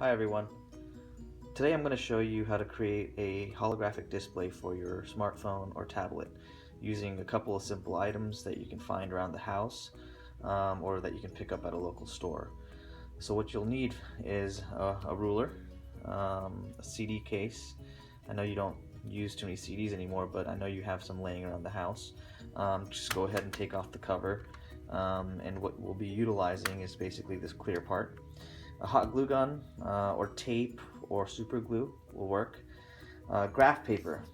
Hi everyone. Today I'm going to show you how to create a holographic display for your smartphone or tablet using a couple of simple items that you can find around the house or that you can pick up at a local store. So what you'll need is a ruler, a CD case. I know you don't use too many CDs anymore, but I know you have some laying around the house. Just go ahead and take off the cover, and what we'll be utilizing is basically this clear part. A hot glue gun or tape or super glue will work. Graph paper.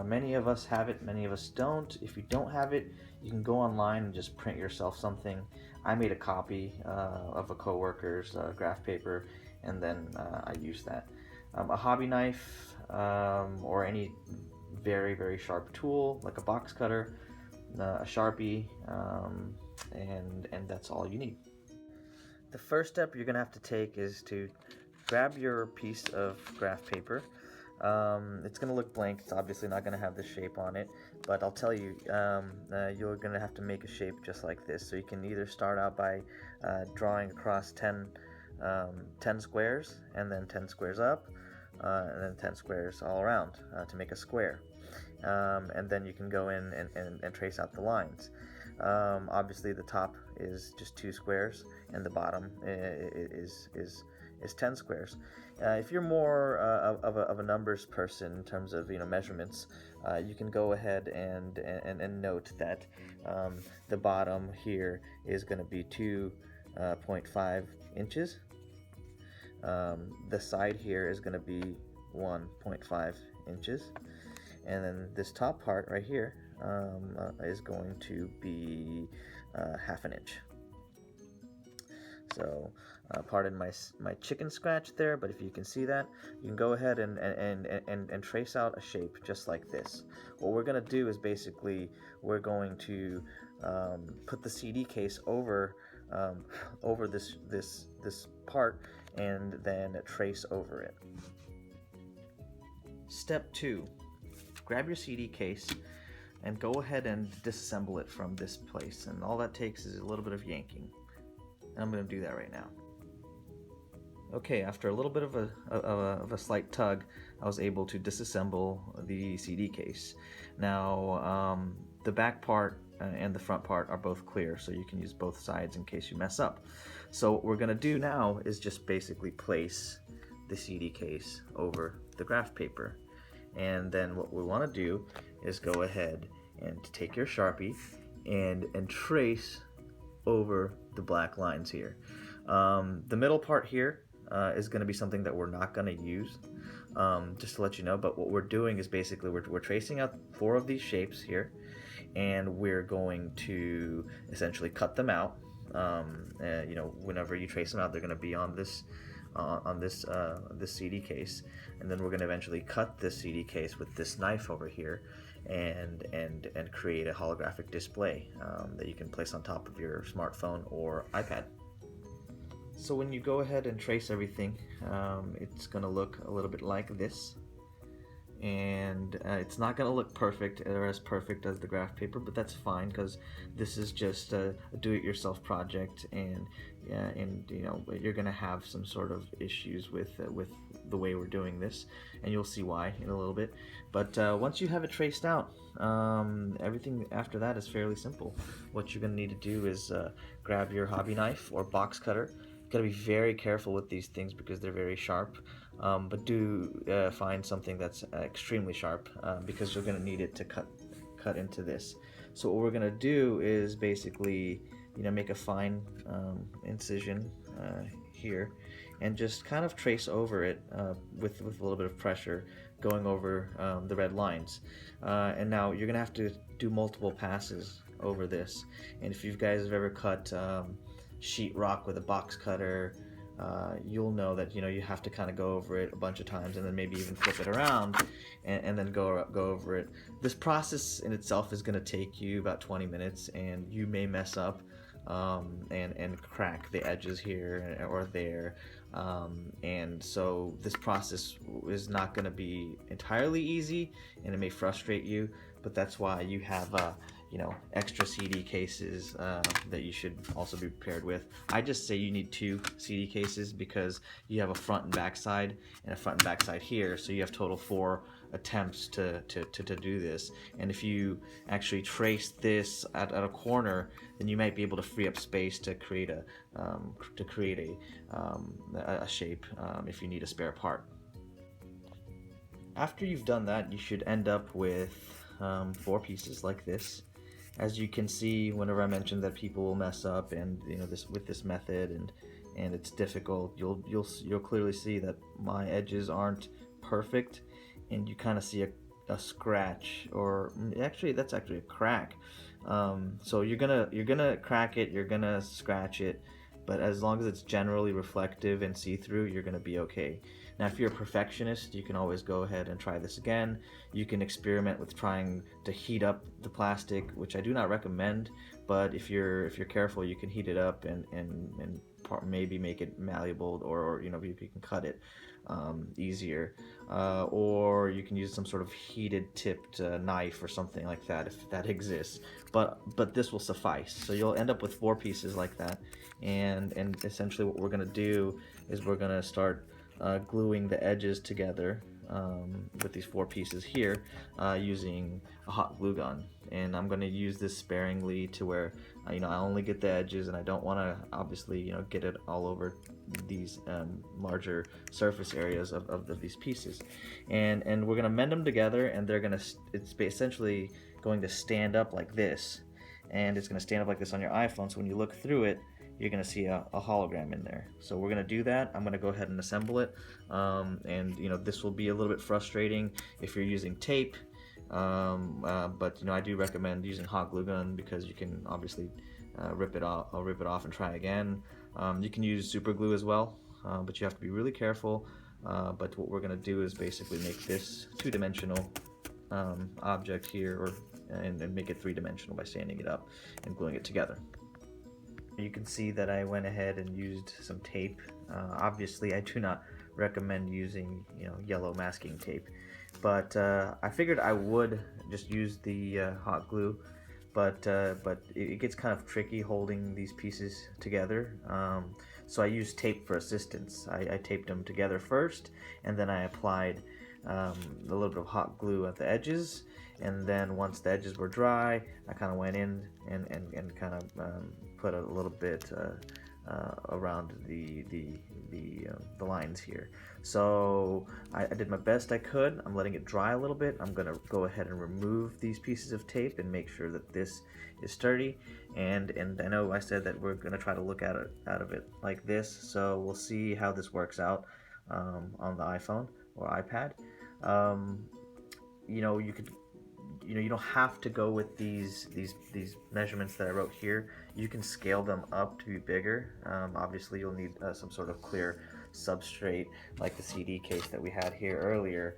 Many of us have it, many of us don't. If you don't have it, you can go online and just print yourself something. I made a copy of a coworker's graph paper, and then I used that. A hobby knife or any very sharp tool like a box cutter, a Sharpie, and that's all you need. The first step you're going to have to take is to grab your piece of graph paper. It's going to look blank. It's obviously not going to have the shape on it, but I'll tell you, you're going to have to make a shape just like this. So you can either start out by drawing across 10 squares, and then 10 squares up, and then 10 squares all around to make a square. And then you can go in and trace out the lines. Obviously the top is just 2 squares and the bottom is 10 squares. If you're more of a numbers person in terms of measurements, you can go ahead and note that the bottom here is going to be 2.5 inches. The side here is going to be 1.5 inches, and then this top part right here is going to be half an inch. So pardon my chicken scratch there, but if you can see that, you can go ahead and trace out a shape just like this. What we're going to do is basically we're going to put the CD case over this part and then trace over it. Step 2. Grab your CD case and go ahead and disassemble it from this place, and all that takes is a little bit of yanking, and I'm going to do that right now. Okay, after a little bit of a slight tug, I was able to disassemble the CD case. Now the back part and the front part are both clear, so you can use both sides in case you mess up. So what we're going to do now is just basically place the CD case over the graph paper. And then what we want to do is go ahead and take your Sharpie and trace over the black lines here. The middle part here is going to be something that we're not going to use, just to let you know. But what we're doing is basically we're tracing out 4 of these shapes here, and we're going to essentially cut them out. Whenever you trace them out, they're going to be on this CD case, and then we're going to eventually cut this CD case with this knife over here and create a holographic display that you can place on top of your smartphone or iPad. So when you go ahead and trace everything, it's going to look a little bit like this. And it's not going to look perfect or as perfect as the graph paper, but that's fine because this is just a do-it-yourself project, and you're going to have some sort of issues with the way we're doing this, and you'll see why in a little bit. But once you have it traced out, everything after that is fairly simple. What you're going to need to do is grab your hobby knife or box cutter. You've got to be very careful with these things because they're very sharp. But do find something that's extremely sharp because you're going to need it to cut into this. So what we're going to do is basically make a fine incision here and just kind of trace over it with a little bit of pressure, going over the red lines. And now you're going to have to do multiple passes over this. And if you guys have ever cut sheetrock with a box cutter, you'll know that you have to kind of go over it a bunch of times and then maybe even flip it around and then go over it. This process in itself is going to take you about 20 minutes, and you may mess up and crack the edges here or there, and so this process is not going to be entirely easy, and it may frustrate you, but that's why you have extra CD cases that you should also be prepared with. I just say you need 2 CD cases because you have a front and back side and a front and back side here, so you have total 4 attempts to do this. And if you actually trace this at a corner, then you might be able to free up space to create a shape if you need a spare part. After you've done that, you should end up with 4 pieces like this. As you can see, whenever I mentioned that people will mess up, and with this method, and it's difficult, you'll clearly see that my edges aren't perfect, and you kind of see a scratch, or actually that's actually a crack. So you're gonna crack it, you're gonna scratch it, but as long as it's generally reflective and see-through, you're gonna be okay. Now, if you're a perfectionist, you can always go ahead and try this again. You can experiment with trying to heat up the plastic, which I do not recommend, but if you're careful, you can heat it up and maybe make it malleable, or you can cut it easier, or you can use some sort of heated tipped knife or something like that if that exists. But this will suffice. So you'll end up with 4 pieces like that, and essentially what we're gonna do is we're gonna start gluing the edges together with these 4 pieces here using a hot glue gun. And I'm going to use this sparingly to where I only get the edges, and I don't want to obviously get it all over these larger surface areas of these pieces. And we're going to mend them together, and it's essentially going to stand up like this, and it's going to stand up like this on your iPhone, so when you look through it, you're going to see a hologram in there. So we're going to do that. I'm going to go ahead and assemble it, and this will be a little bit frustrating if you're using tape, but I do recommend using hot glue gun because you can obviously rip it off. I'll rip it off and try again. You can use super glue as well, but you have to be really careful. But what we're going to do is basically make this 2-dimensional object here, and make it 3-dimensional by sanding it up and gluing it together. You can see that I went ahead and used some tape. Obviously, I do not recommend using yellow masking tape, but I figured I would just use the hot glue. But it gets kind of tricky holding these pieces together. So I used tape for assistance. I taped them together first, and then I applied a little bit of hot glue at the edges. And then once the edges were dry, I kind of went in and kind of put a little bit around the lines here. So I did my best I could. I'm letting it dry a little bit. I'm gonna go ahead and remove these pieces of tape and make sure that this is sturdy. And I know I said that we're gonna try to look at it out of it like this. So we'll see how this works out on the iPhone or iPad. You don't have to go with these measurements that I wrote here. You can scale them up to be bigger. Obviously, you'll need some sort of clear substrate like the CD case that we had here earlier.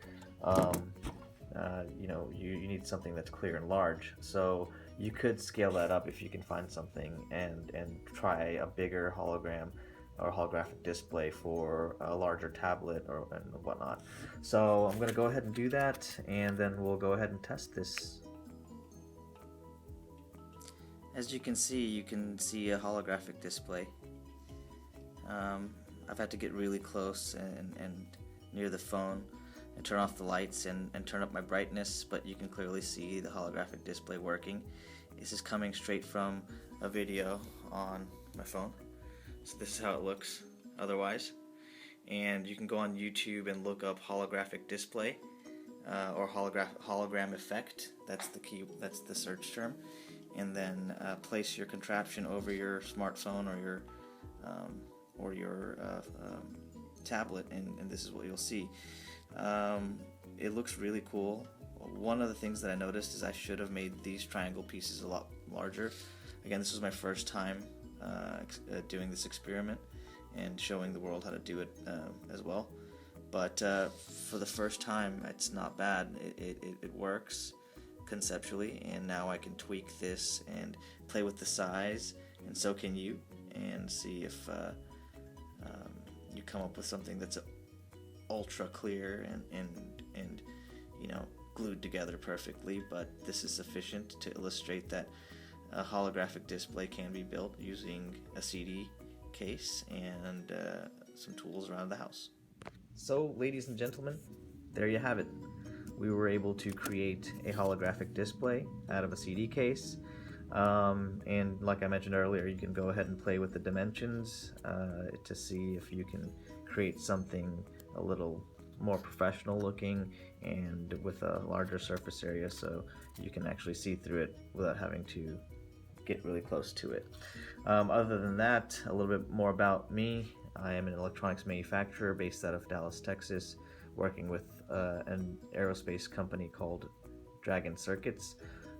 You need something that's clear and large. So you could scale that up if you can find something and try a bigger hologram or holographic display for a larger tablet and whatnot. So I'm going to go ahead and do that, and then we'll go ahead and test this. As you can see a holographic display. I've had to get really close and near the phone and turn off the lights and turn up my brightness, but you can clearly see the holographic display working. This is coming straight from a video on my phone. So this is how it looks otherwise, and you can go on YouTube and look up holographic display or hologram effect. That's the key. That's the search term, and then place your contraption over your smartphone or your tablet, and this is what you'll see. It looks really cool. One of the things that I noticed is I should have made these triangle pieces a lot larger. Again, this was my first time doing this experiment and showing the world how to do it as well, but for the first time it's not bad. It works conceptually, and now I can tweak this and play with the size, and so can you, and see if you come up with something that's ultra clear and glued together perfectly, but this is sufficient to illustrate that a holographic display can be built using a CD case and some tools around the house. So, ladies and gentlemen, there you have it. We were able to create a holographic display out of a CD case. And like I mentioned earlier, you can go ahead and play with the dimensions to see if you can create something a little more professional looking and with a larger surface area, so you can actually see through it without having to get really close to it. Other than that, a little bit more about me. I am an electronics manufacturer based out of Dallas, Texas, working with an aerospace company called Dragon Circuits.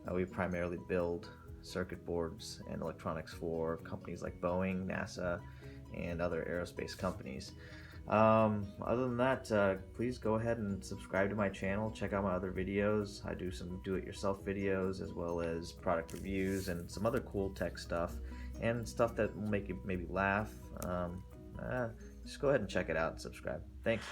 We primarily build circuit boards and electronics for companies like Boeing, NASA, and other aerospace companies. Other than that, please go ahead and subscribe to my channel. Check out my other videos. I do some do-it-yourself videos as well as product reviews and some other cool tech stuff and stuff that will make you maybe laugh. Just go ahead and check it out and subscribe. Thanks.